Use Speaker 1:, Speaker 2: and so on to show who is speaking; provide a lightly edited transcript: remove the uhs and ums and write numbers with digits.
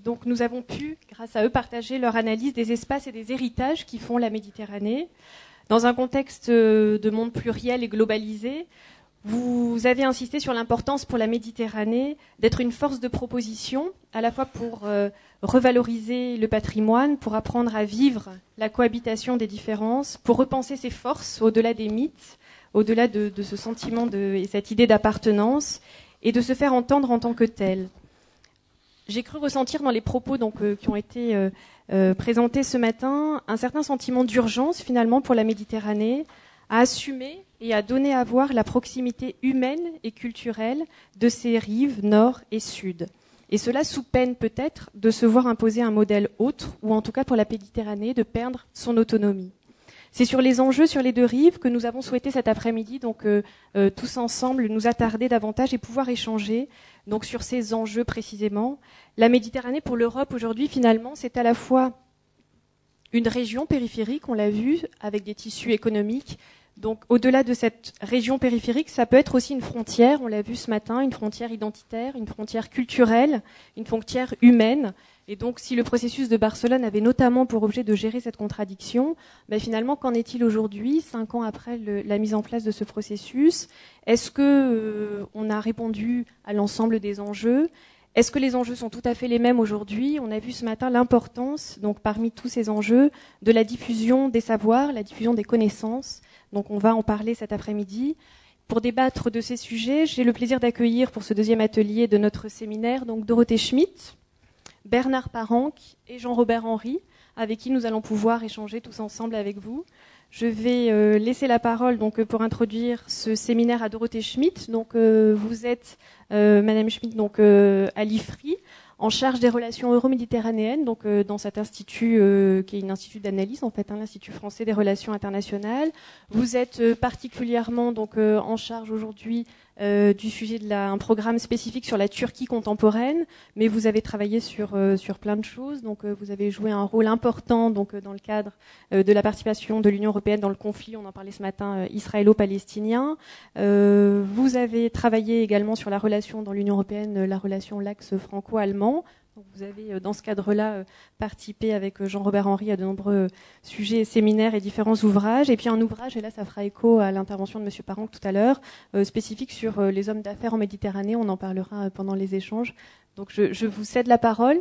Speaker 1: Donc nous avons pu, grâce à eux, partager leur analyse des espaces et des héritages qui font la Méditerranée. Dans un contexte de monde pluriel et globalisé, vous avez insisté sur l'importance pour la Méditerranée d'être une force de proposition, à la fois pour revaloriser le patrimoine, pour apprendre à vivre la cohabitation des différences, pour repenser ses forces au-delà des mythes, au-delà de ce sentiment et cette idée d'appartenance, et de se faire entendre en tant que tel. J'ai cru ressentir dans les propos qui ont été présentés ce matin un certain sentiment d'urgence finalement pour la Méditerranée, à assumer et à donner à voir la proximité humaine et culturelle de ses rives nord et sud. Et cela sous peine peut-être de se voir imposer un modèle autre, ou en tout cas pour la Méditerranée, de perdre son autonomie. C'est sur les enjeux sur les deux rives que nous avons souhaité cet après-midi, tous ensemble, nous attarder davantage et pouvoir échanger donc sur ces enjeux précisément. La Méditerranée pour l'Europe aujourd'hui, finalement, c'est à la fois une région périphérique, on l'a vu, avec des tissus économiques. Donc, au-delà de cette région périphérique, ça peut être aussi une frontière, on l'a vu ce matin, une frontière identitaire, une frontière culturelle, une frontière humaine. Et donc, si le processus de Barcelone avait notamment pour objet de gérer cette contradiction, finalement, qu'en est-il aujourd'hui, 5 ans après la mise en place de ce processus? Est-ce que on a répondu à l'ensemble des enjeux? Est-ce que les enjeux sont tout à fait les mêmes aujourd'hui? On a vu ce matin l'importance, donc parmi tous ces enjeux, de la diffusion des savoirs, la diffusion des connaissances. Donc on va en parler cet après-midi. Pour débattre de ces sujets, j'ai le plaisir d'accueillir pour ce deuxième atelier de notre séminaire donc Dorothée Schmitt, Bernard Paranque et Jean-Robert Henry, avec qui nous allons pouvoir échanger tous ensemble avec vous. Je vais laisser la parole pour introduire ce séminaire à Dorothée Schmitt. Vous êtes, Madame Schmitt, à l'IFRI, en charge des relations euro-méditerranéennes, dans cet institut qui est un institut d'analyse, l'Institut français des relations internationales. Vous êtes particulièrement en charge aujourd'hui du sujet de un programme spécifique sur la Turquie contemporaine, mais vous avez travaillé sur plein de choses. Vous avez joué un rôle important dans le cadre de la participation de l'Union européenne dans le conflit, on en parlait ce matin, israélo-palestinien. Vous avez travaillé également sur la relation dans l'Union européenne, la relation l'axe franco-allemand. Vous avez, dans ce cadre-là, participé avec Jean-Robert Henry à de nombreux sujets, séminaires et différents ouvrages. Et puis un ouvrage, et là ça fera écho à l'intervention de M. Paranque tout à l'heure, spécifique sur les hommes d'affaires en Méditerranée. On en parlera pendant les échanges. Donc je vous cède la parole.